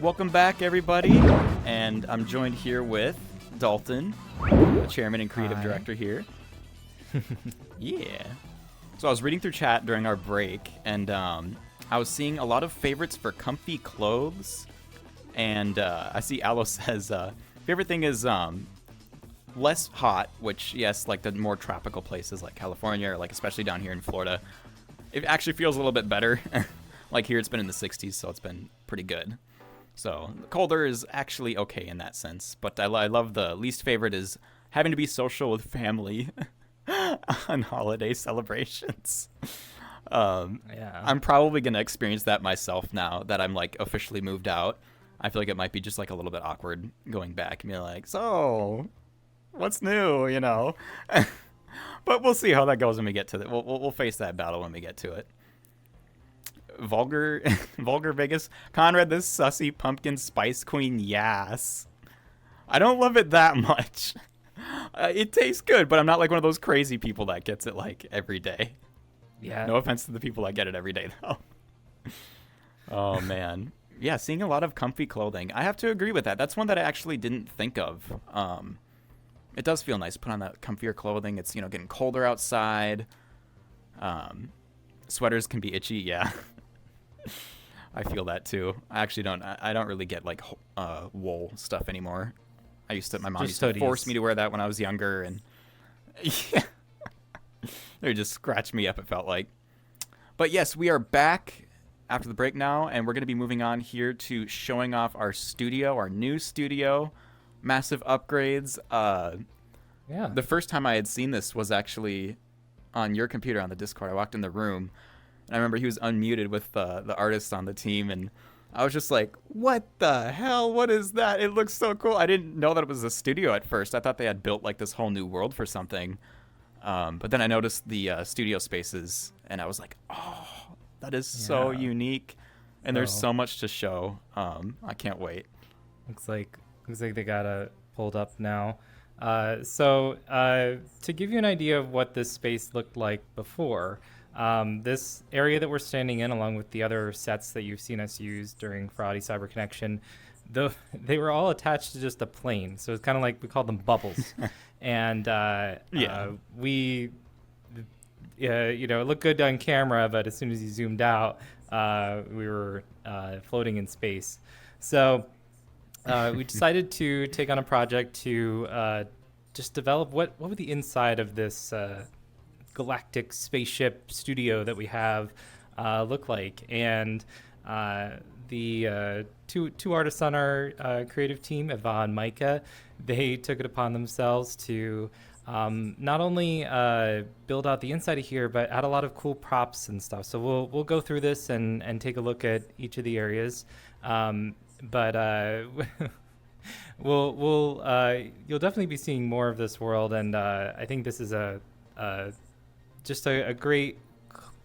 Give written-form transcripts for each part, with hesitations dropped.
Welcome back, everybody. And I'm joined here with Dalton, the chairman and creative director here. Yeah. So I was reading through chat during our break, and I was seeing a lot of favorites for comfy clothes. And I see Aloe says favorite thing is less hot, which, yes, like the more tropical places like California or like especially down here in Florida, it actually feels a little bit better. Like here it's been in the 60s, so it's been pretty good. So colder is actually okay in that sense. But I love the least favorite is having to be social with family on holiday celebrations. Yeah. I'm probably going to experience that myself now that I'm like officially moved out. I feel like it might be just like a little bit awkward going back and be like, so what's new, you know? But we'll see how that goes when we get to it. We'll face that battle when we get to it. Vulgar Vegas. Conrad, this sussy pumpkin spice queen, yes. I don't love it that much. It tastes good, but I'm not like one of those crazy people that gets it like every day. Yeah. No offense to the people that get it every day, though. Oh, man. Yeah, seeing a lot of comfy clothing. I have to agree with that. That's one that I actually didn't think of. It does feel nice to put on that comfier clothing. It's, getting colder outside. Sweaters can be itchy, yeah. I feel that too. I actually don't. I don't really get like wool stuff anymore. My mom used to force me to wear that when I was younger, and yeah, they just scratched me up. It felt like. But yes, we are back after the break now, and we're going to be moving on here to showing off our studio, our new studio, massive upgrades. Yeah. The first time I had seen this was actually on your computer on the Discord. I walked in the room. And I remember he was unmuted with the artists on the team, and I was just like, what the hell? What is that? It looks so cool. I didn't know that it was a studio at first. I thought they had built like this whole new world for something. But then I noticed the studio spaces, and I was like, oh, that is so unique. And there's so much to show. I can't wait. Looks like they got it pulled up now. So to give you an idea of what this space looked like before, this area that we're standing in, along with the other sets that you've seen us use during Furality Cyber Connection, they were all attached to just a plane. So it's kind of like we call them bubbles. And we, it looked good on camera, but as soon as you zoomed out, we were floating in space. So we decided to take on a project to just develop what would the inside of this galactic spaceship studio that we have look like. And the two artists on our creative team, Eva and Micah, they took it upon themselves to not only build out the inside of here, but add a lot of cool props and stuff. So we'll go through this and take a look at each of the areas. But you'll definitely be seeing more of this world, and I think this is just a great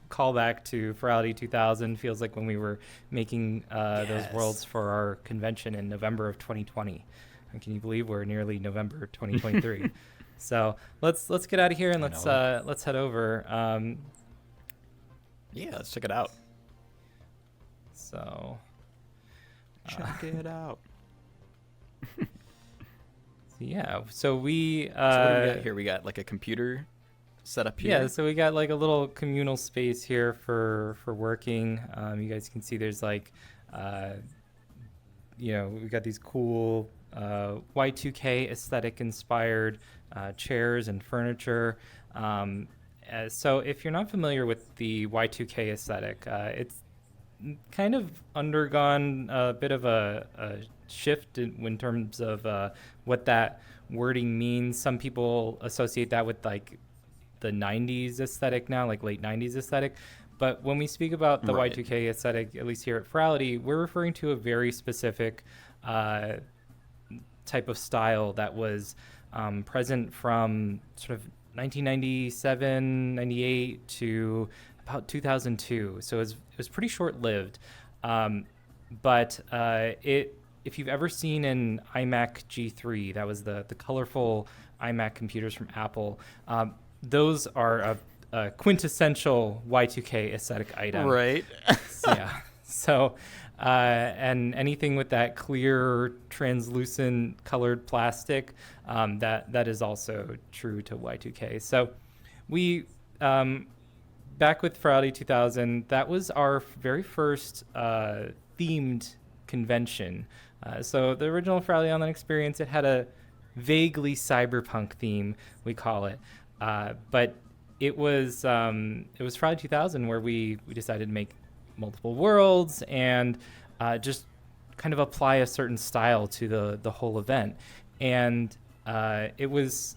callback to Furality 2000. Feels like when we were making those worlds for our convention in November of 2020. And can you believe we're nearly November 2023? So let's get out of here and let's head over. Let's check it out. So check it out. So we so what do we got here? We got like a computer set up here. Yeah, so we got like a little communal space here for working. You guys can see there's like we got these cool Y2K aesthetic inspired chairs and furniture. So if you're not familiar with the Y2K aesthetic, it's kind of undergone a bit of a shift in terms of what that wording means. Some people associate that with like the 90s aesthetic now, like late 90s aesthetic. But when we speak about the Y2K aesthetic, at least here at Furality, we're referring to a very specific type of style that was present from sort of 1997, 98 to about 2002. So it was pretty short-lived. But if you've ever seen an iMac G3, that was the colorful iMac computers from Apple, those are a quintessential Y2K aesthetic item. Right. So and anything with that clear, translucent colored plastic, that is also true to Y2K. So we, back with Furality 2000, that was our very first themed convention. So the original Furality Online experience, it had a vaguely cyberpunk theme, we call it. But it was Furality 2000 where we decided to make multiple worlds and just kind of apply a certain style to the whole event. And it was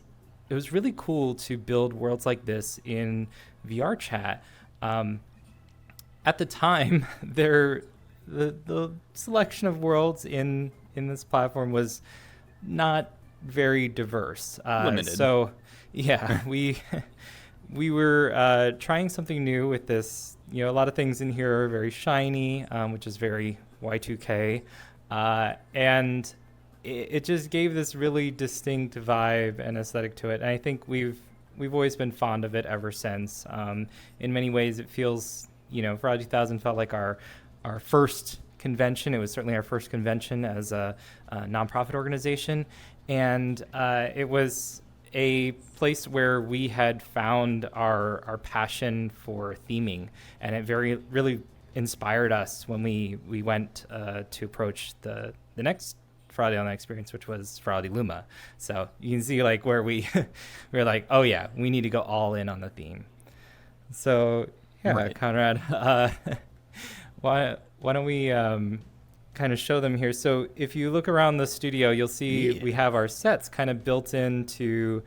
really cool to build worlds like this in VR chat. At the time, the selection of worlds in this platform was not very diverse. Limited. So yeah, we were trying something new with this. A lot of things in here are very shiny, which is very Y2K, and it just gave this really distinct vibe and aesthetic to it. And I think we've always been fond of it ever since. In many ways, it feels, Furality 2000 felt like our first convention. It was certainly our first convention as a nonprofit organization, and it was a place where we had found our passion for theming, and it really inspired us when we went to approach the next Furality Online experience, which was Furality Luma. So you can see like where we were like, oh yeah, we need to go all in on the theme. So yeah, right. Conrad, why don't we kind of show them here? So if you look around the studio, you'll see we have our sets kind of built into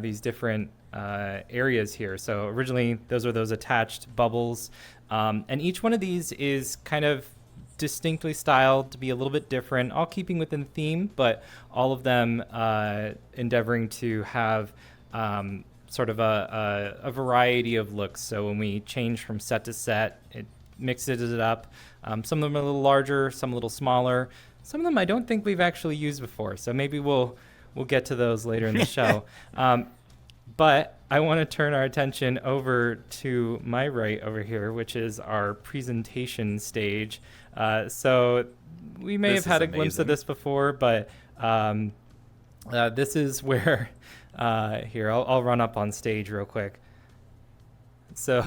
these different areas here. So originally those are those attached bubbles, and each one of these is kind of distinctly styled to be a little bit different, all keeping within the theme, but all of them endeavoring to have sort of a variety of looks. So when we change from set to set, it mixes it up. Some of them are a little larger, some a little smaller. Some of them I don't think we've actually used before, so maybe we'll get to those later in the show. But I want to turn our attention over to my right over here, which is our presentation stage. So we may have had a glimpse of this before, but this is where, here, I'll run up on stage real quick. So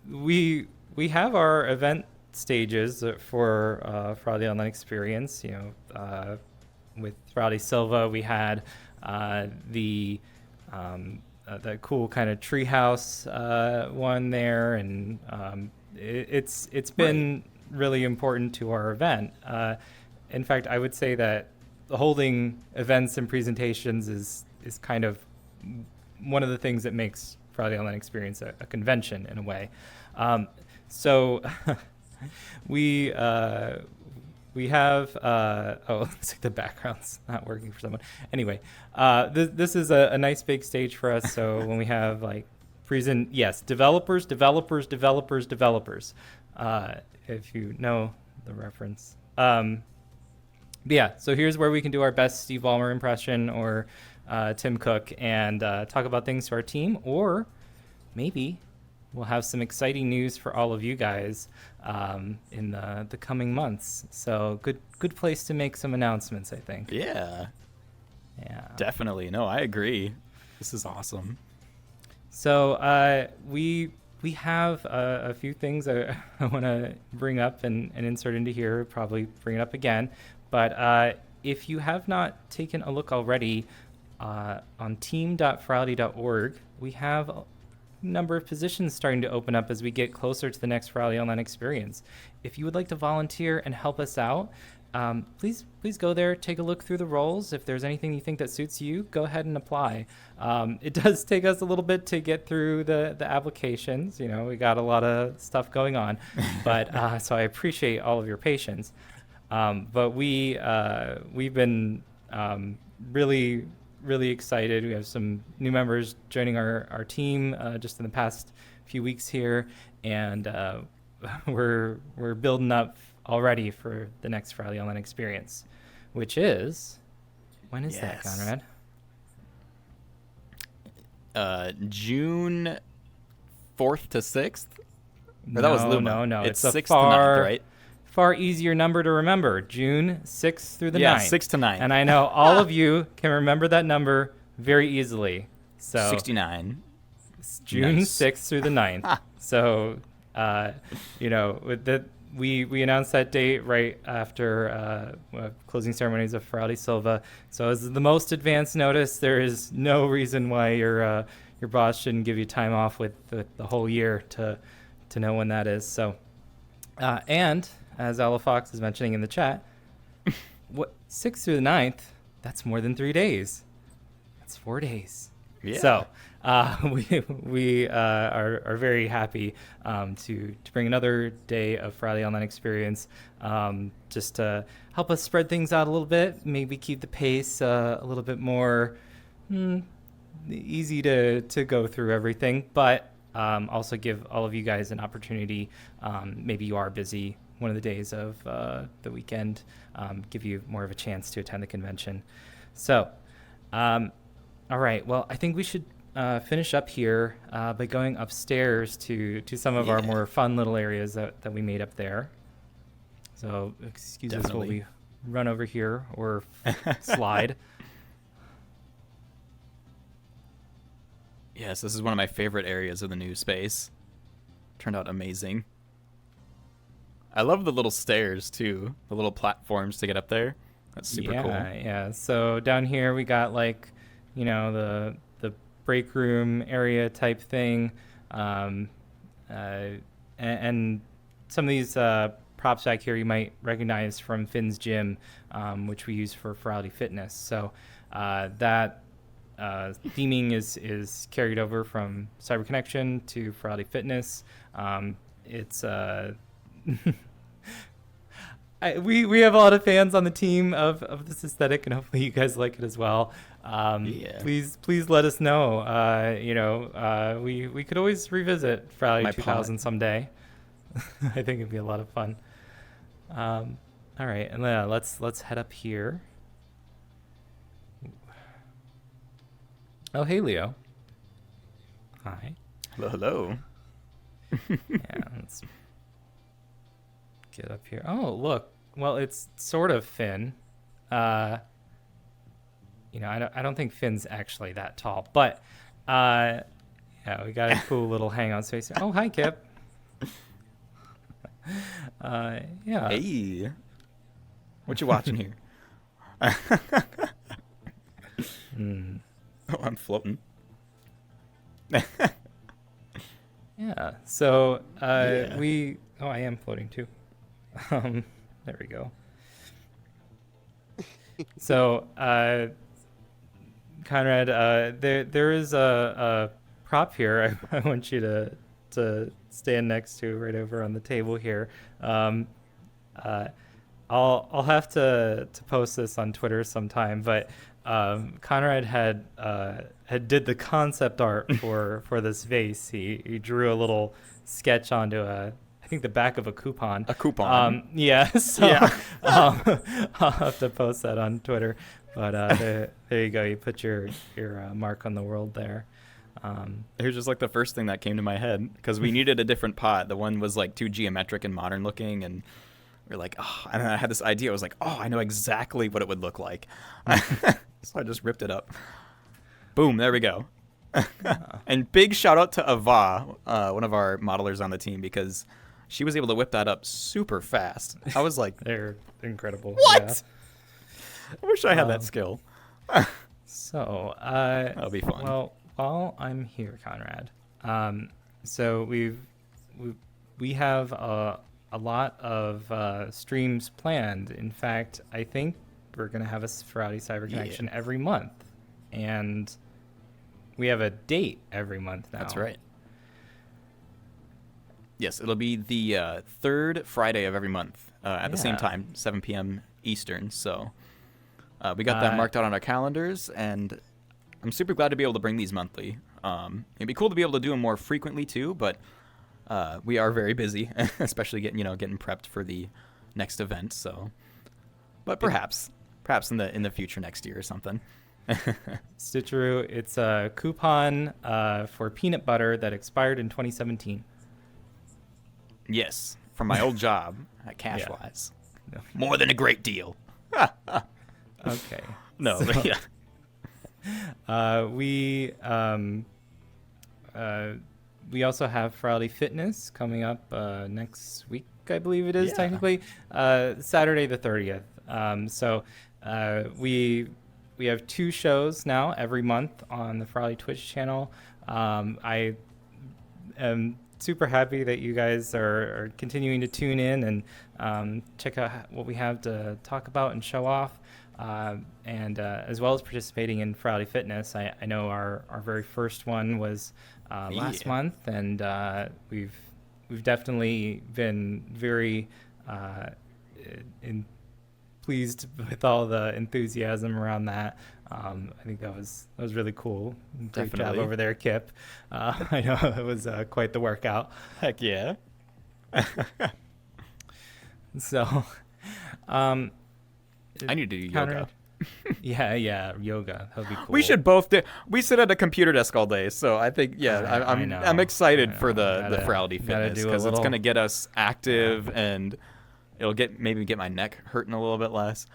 we have our event stages for the online experience. With Furality Silva, we had the cool kind of treehouse one there, and it's been really important to our event. In fact, I would say that holding events and presentations is kind of one of the things that makes Furality Online experience a convention in a way. So we have looks like the background's not working for someone. Anyway, this is a nice big stage for us. So when we have like developers, if you know the reference. Yeah, so here's where we can do our best Steve Ballmer impression or Tim Cook and talk about things to our team, or maybe we'll have some exciting news for all of you guys in the coming months. So good place to make some announcements, I think. Yeah. Definitely. No, I agree. This is awesome. So we have a few things I want to bring up and insert into here, probably bring it up again. But if you have not taken a look already on team.furality.org, we have a number of positions starting to open up as we get closer to the next Furality Online experience. If you would like to volunteer and help us out, please go there, take a look through the roles. If there's anything you think that suits you, go ahead and apply. It does take us a little bit to get through the applications. We got a lot of stuff going on, but so I appreciate all of your patience. But we've been really excited. We have some new members joining our team just in the past few weeks here, and we're building up already for the next Furality Online experience, which is, when is that, Conrad? June 4th to 6th. Or that was No, Luma. no. It's a 6th to 9th, right? far easier number to remember. June 6th through the 9th. 6th to 9th. And I know all of you can remember that number very easily. So 69. it's June Nice. 6th through the 9th. So, we announced that date right after closing ceremonies of Furality Silva. So as the most advanced notice, there is no reason why your boss shouldn't give you time off with the whole year to know when that is. So, and as Ella Fox is mentioning in the chat, 6th through the 9th, that's more than 3 days. That's 4 days. Yeah. So we are very happy to bring another day of Friday Online experience, just to help us spread things out a little bit, maybe keep the pace a little bit more easy to go through everything, but also give all of you guys an opportunity. Maybe you are busy one of the days of the weekend, give you more of a chance to attend the convention. So, all right. Well, I think we should finish up here by going upstairs to some of our more fun little areas that we made up there. So excuse us while we run over here or slide. Yes, this is one of my favorite areas of the new space. Turned out amazing. I love the little stairs too, the little platforms to get up there. That's super cool. Yeah. So down here we got the break room area type thing, and some of these props back here you might recognize from Finn's gym, which we use for Furality Fitness. So that theming is carried over from Cyber Connection to Furality Fitness. It's we have a lot of fans on the team of this aesthetic, and hopefully you guys like it as well. Please let us know. We could always revisit Furality 2000 someday. I think it'd be a lot of fun. All right, and let's head up here. Oh, hey, Leo. Hi. Hello. Yeah, let's get up here. Oh, look. Well, it's sort of Finn. I don't think Finn's actually that tall, but yeah, we got a cool little hangout space. Oh, hi, Kip. Yeah. Hey. What you watching here? Oh, I'm floating. Yeah. So I am floating too. There we go. So Conrad, there is a prop here I want you to stand next to right over on the table here. I'll have to post this on Twitter sometime, but Conrad had did the concept art for this vase. He drew a little sketch onto I think the back of a coupon. A coupon. Yeah. So yeah. I'll have to post that on Twitter. But there you go. You put your mark on the world there. Here's just like the first thing that came to my head, because we needed a different pot. The one was like too geometric and modern looking, and we're like, oh, and I had this idea. I was like, oh, I know exactly what it would look like. So I just ripped it up. Boom, there we go. And big shout out to Ava, one of our modelers on the team, because she was able to whip that up super fast. I was like, they're incredible. What? Yeah. I wish I had that skill. So that'll be fun. Well, while I'm here, Conrad, so we have a lot of streams planned. In fact, I think we're gonna have a Furality Cyber Connection every month, and we have a date every month now. That's right. Yes, it'll be the third Friday of every month at the same time, 7 p.m. Eastern. So we got that marked out on our calendars, and I'm super glad to be able to bring these monthly. It'd be cool to be able to do them more frequently too, but we are very busy, especially getting prepped for the next event. So, but perhaps in the future next year or something. Stitcheroo, it's a coupon for peanut butter that expired in 2017. Yes, from my old job at Cashwise. No. More than a great deal. Okay. No, So, but yeah. We also have Furality Fitness coming up next week, I believe it is Yeah. technically, Saturday the 30th. We have 2 shows now every month on the Furality Twitch channel. I am super happy that you guys are continuing to tune in and check out what we have to talk about and show off. And as well as participating in Furality Fitness. I know our very first one was last month, and we've definitely been very pleased with all the enthusiasm around that. I think that was really cool. Great job over there, Kip. I know it was quite the workout. Heck yeah. So, I need to do yoga. Yeah, yoga. That would be cool. We should both do. We sit at a computer desk all day, so I think I'm excited for the Furality Fitness because it's gonna get us active and it'll maybe get my neck hurting a little bit less.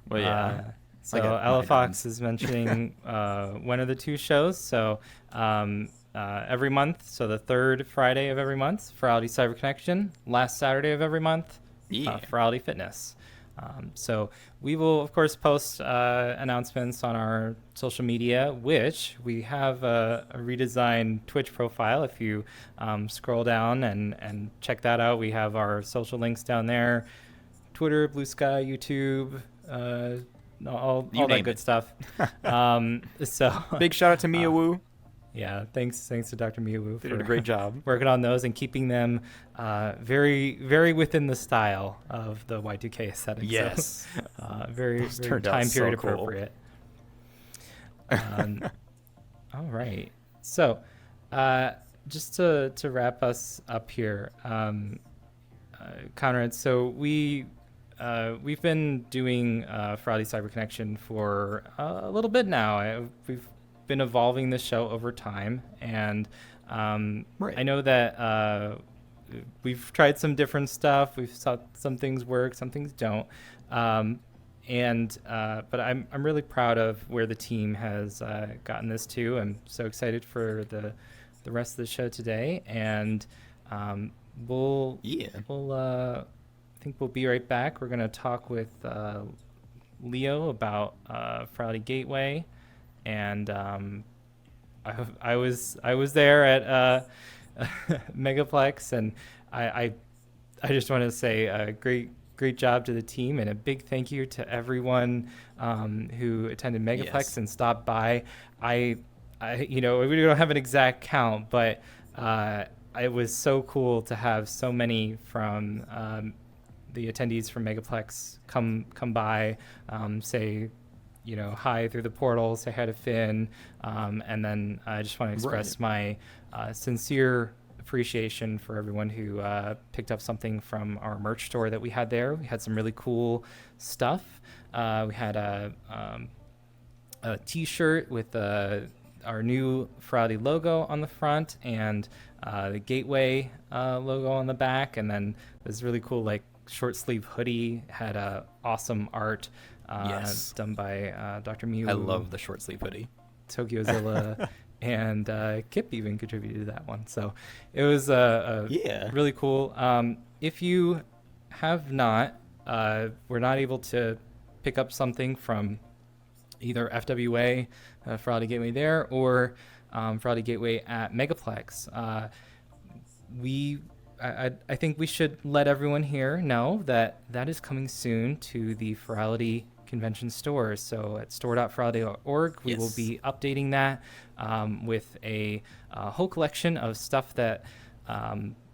But yeah. So Ella Fox is mentioning one of the 2 shows. So every month, so the 3rd Friday of every month, Furality Cyber Connection. Last Saturday of every month, Furality Fitness. So we will, of course, post announcements on our social media, which we have a redesigned Twitch profile. If you scroll down and check that out, we have our social links down there. Twitter, Blue Sky, YouTube, all that good stuff. So big shout out to Mia Wu. Yeah, thanks to Dr. Mia Wu for did a great job working on those and keeping them very, very within the style of the Y2K aesthetic. Yes, so, very time period appropriate. All right, so just to wrap us up here, Conrad. So we've been doing Furality Cyber Connection for a little bit now. We've been evolving the show over time, and I know that we've tried some different stuff. We've saw some things work, some things don't, but I'm really proud of where the team has gotten this to. I'm so excited for the rest of the show today, and I think we'll be right back. We're going to talk with Leo about Furality Gateway. And I was there at Megaplex, and I just want to say a great job to the team, and a big thank you to everyone who attended Megaplex and stopped by. We don't have an exact count, but it was so cool to have so many from the attendees from Megaplex come by, say hi through the portal, say hi to Finn, and then I just want to express my sincere appreciation for everyone who picked up something from our merch store that we had there. We had some really cool stuff. We had a T-shirt with our new Furality logo on the front and the Gateway logo on the back, and then this really cool short sleeve hoodie had awesome art. Done by Dr. Mew. I love the short sleeve hoodie. Tokyozilla and Kip even contributed to that one. So it was really cool. If you have not, were not able to pick up something from either FWA, Furality Gateway there, or Furality Gateway at Megaplex, I think we should let everyone here know that is coming soon to the Furality convention stores. So at store.furality.org, we will be updating that with a whole collection of stuff that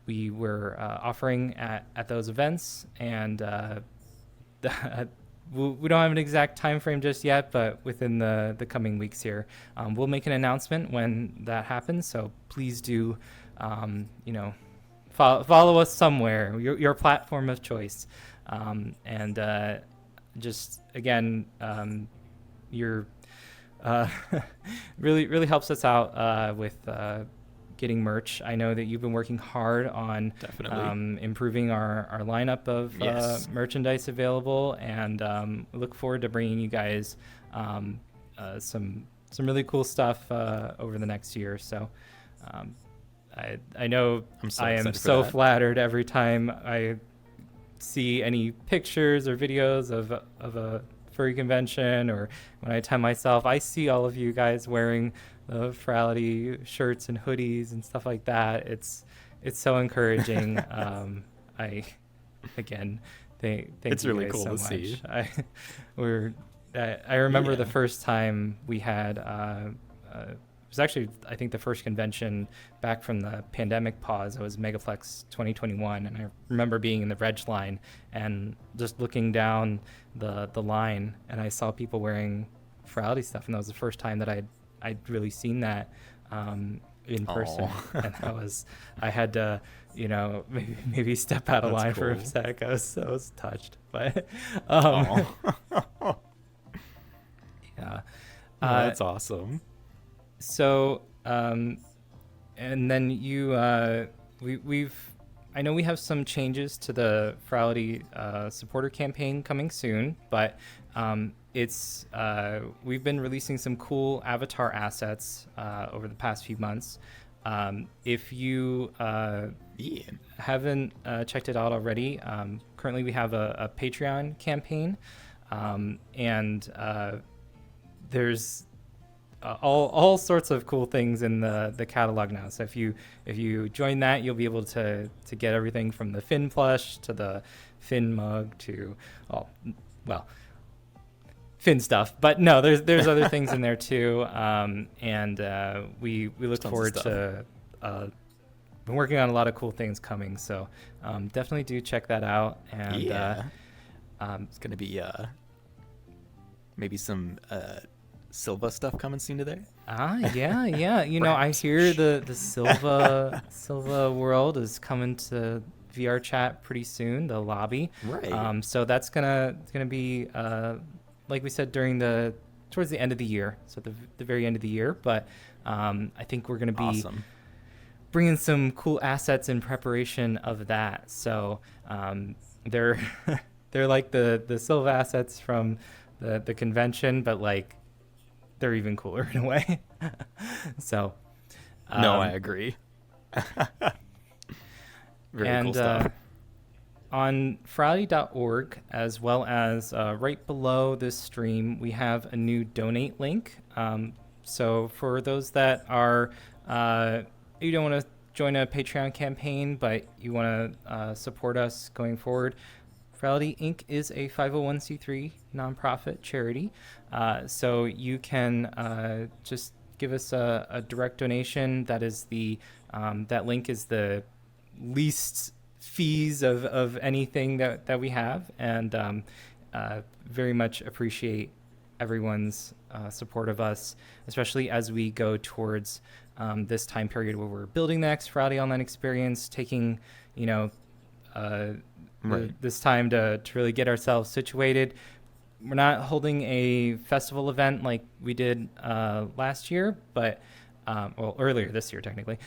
we were offering at those events. And we don't have an exact time frame just yet, but within the coming weeks here, we'll make an announcement when that happens. So please do, follow us somewhere, your platform of choice. Just again, you're really helps us out with getting merch. I know that you've been working hard on Definitely. improving our lineup of Yes. merchandise available, and we look forward to bringing you guys some really cool stuff over the next year. So I know I'm so I am excited for so that. flattered every time I see any pictures or videos of a furry convention, or when I attend myself, I see all of you guys wearing the Furality shirts and hoodies and stuff like that. It's so encouraging. I again thank It's you really guys cool so to much. see. I remember the Yeah. first time we had it was actually, I think, the first convention back from the pandemic pause. It was Megaplex 2021, and I remember being in the reg line and just looking down the line, and I saw people wearing Furality stuff, and that was the first time that I'd really seen that in person. Aw. And I had to, maybe step out of That's line for a cool. sec. I was touched, but Oh. yeah. That's awesome. So, and then I know we have some changes to the Furality supporter campaign coming soon, but we've been releasing some cool avatar assets over the past few months. If you Yeah. haven't checked it out already, currently we have a Patreon campaign, and there's all sorts of cool things in the catalog now. So if you join that, you'll be able to get everything from the Finn plush to the Finn mug to Finn stuff. But no, there's other things in there too. And we look Tons of forward stuff. to been working on a lot of cool things coming. So definitely do check that out. And Yeah. It's gonna be maybe some Silva stuff coming soon today. Yeah. I hear the Silva world is coming to VR chat pretty soon, the lobby. Right. So that's gonna be like we said towards the end of the year, so at the very end of the year. But I think we're gonna be Awesome. bringing some cool assets in preparation of that. So they're they're like the Silva assets from the convention, but like they're even cooler in a way. So No, I agree. Very cool stuff. On Furality.org, as well as right below this stream, we have a new donate link. So for those that are, you don't want to join a Patreon campaign, but you want to support us going forward, Furality Inc. is a 501c3 nonprofit charity. So you can just give us a direct donation. That is that link is the least fees of anything that we have, and very much appreciate everyone's support of us, especially as we go towards this time period where we're building the next Furality online experience, taking this time to really get ourselves situated. We're not holding a festival event like we did last year, but earlier this year technically.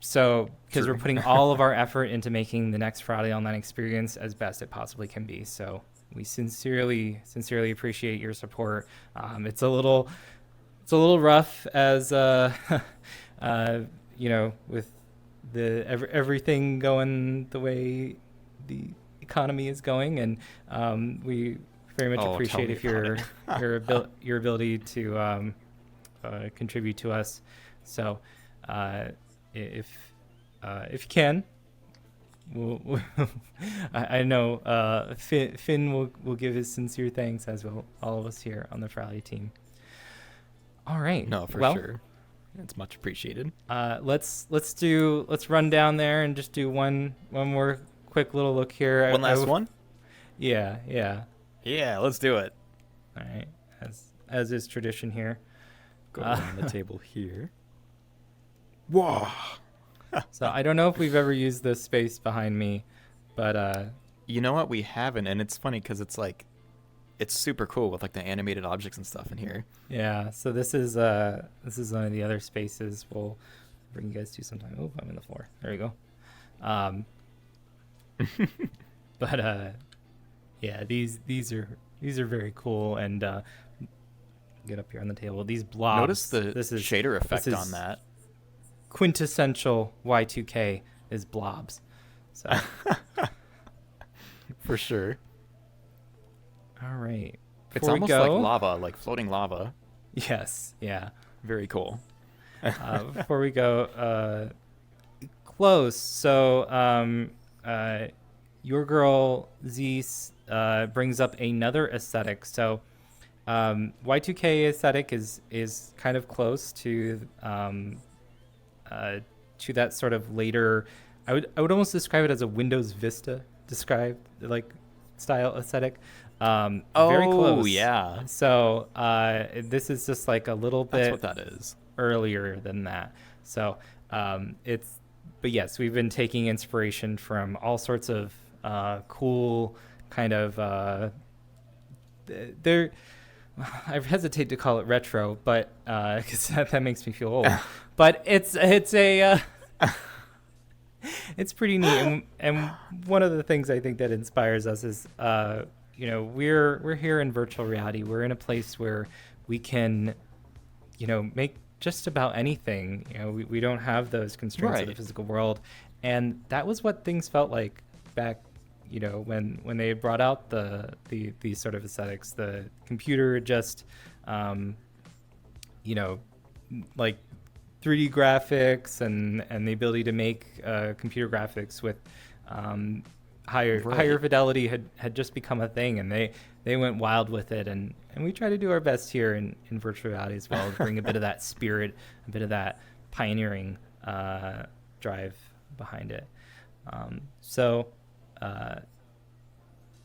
So because we're putting all of our effort into making the next Furality online experience as best it possibly can be. So we sincerely appreciate your support. It's a little rough as with everything going the way the economy is going, and we very much appreciate if your ability to contribute to us. So if you can, I know Finn will give his sincere thanks, as will all of us here on the Furality team. All right. No, for sure. It's much appreciated. Let's run down there and just do one more quick little look here. One last one? Yeah. Yeah, let's do it. All right. As is tradition here. Go around the table here. Whoa. So I don't know if we've ever used this space behind me, but you know what? We haven't, and it's funny because it's super cool with like the animated objects and stuff in here. Yeah. So this is one of the other spaces we'll bring you guys to sometime. Oh, I'm in the floor. There you go. But yeah, these are very cool, and get up here on the table. These blobs. Notice the shader effect on that. Quintessential Y2K is blobs. So for sure. All right. It's almost like lava, like floating lava. Yes. Yeah. Very cool. Before we go, close. So, your girl Z brings up another aesthetic. So, Y2K aesthetic is kind of close to that sort of later. I would almost describe it as a Windows Vista style aesthetic. Very close. Oh yeah. So this is just like a little bit. That's what that is. Earlier than that. So but yes, we've been taking inspiration from all sorts of cool kind of I hesitate to call it retro, but because that makes me feel old. But it's pretty neat, and one of the things I think that inspires us is we're here in virtual reality. We're in a place where we can make just about anything. We don't have those constraints of the physical world, and that was what things felt like back when they brought out these sort of aesthetics. The computer just like 3D graphics and the ability to make computer graphics with higher fidelity had just become a thing, and they went wild with it, and we try to do our best here in virtual reality as well, to bring a bit of that spirit, a bit of that pioneering drive behind it. So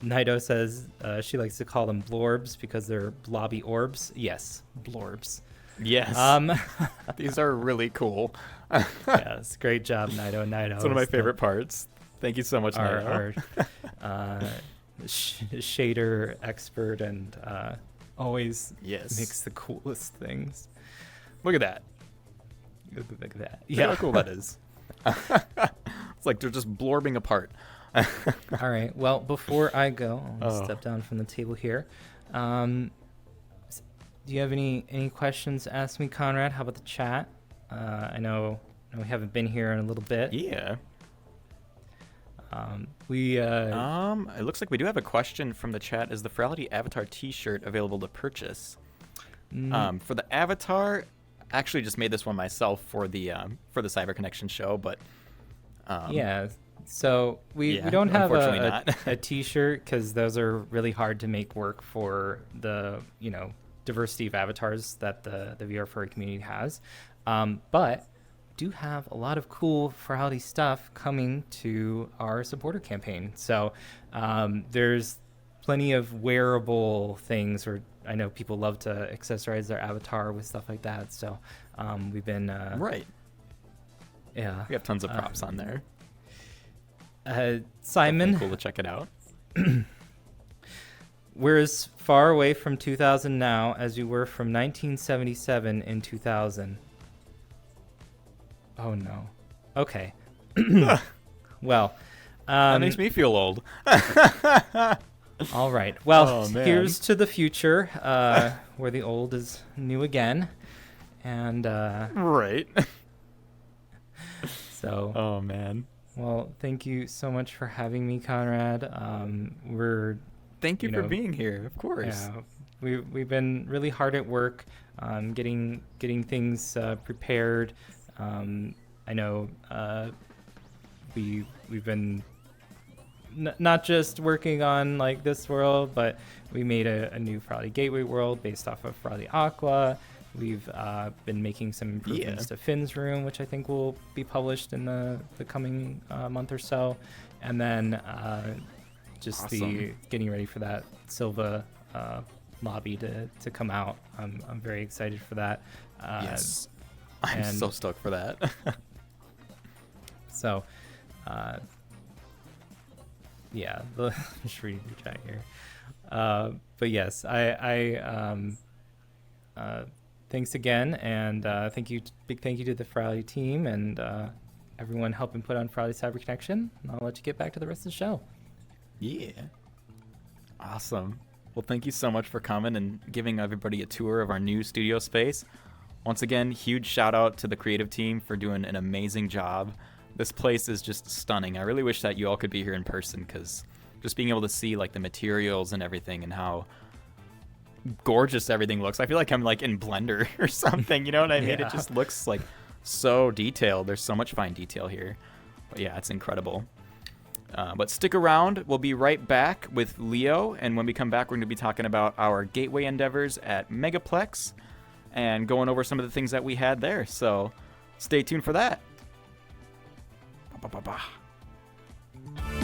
Naito says she likes to call them blorbs because they're blobby orbs. Yes, blorbs. Yes. These are really cool. Yes, great job, Naito. It's one of my favorite parts. Thank you so much, Naito. Our shader expert, and always makes the coolest things. Look at that. Look at that. Yeah, how cool that is. It's like they're just blorbing apart. All right. Well, before I go, I'll step down from the table here. Do you have any questions to ask me, Conrad? How about the chat? I know we haven't been here in a little bit. Yeah. It looks like we do have a question from the chat. Is the Furality Avatar T-shirt available to purchase? For the Avatar, I actually just made this one myself for the Cyber Connection show, but yeah. So we don't have a T-shirt because those are really hard to make work for the diversity of avatars that the VR furry community has, but do have a lot of cool Furality stuff coming to our supporter campaign. So there's plenty of wearable things, or I know people love to accessorize their avatar with stuff like that. So we've been right. Yeah, we have tons of props on there. Simon, definitely cool to check it out. We're as far away from 2000 now as we were from 1977 in 2000. Oh no. Okay. Well, that makes me feel old. All right. Well, here's to the future, where the old is new again, and right. So. Oh man. Well, thank you so much for having me, Conrad. Thank you for being here. Of course. Yeah, we've been really hard at work, getting things prepared. I know we've been not just working on like this world, but we made a new Furality Gateway world based off of Furality Aqua. We've been making some improvements to Finn's room, which I think will be published in the coming month or so, and then just the getting ready for that Silva lobby to come out. I'm very excited for that. Yes, I'm so stoked for that. So, yeah, just reading the chat here. But yes, I thanks again, and big thank you to the Furality team and everyone helping put on Furality Cyber Connection. And I'll let you get back to the rest of the show. Yeah. Awesome. Well, thank you so much for coming and giving everybody a tour of our new studio space. Once again, huge shout out to the creative team for doing an amazing job. This place is just stunning. I really wish that you all could be here in person, because just being able to see like the materials and everything and how gorgeous everything looks. I feel like I'm like in Blender or something, you know what I mean? Yeah. It just looks like so detailed. There's so much fine detail here. But yeah, it's incredible. But stick around. We'll be right back with Leo, and when we come back, we're going to be talking about our gateway endeavors at Megaplex and going over some of the things that we had there. So stay tuned for that. Ba, ba, ba, ba.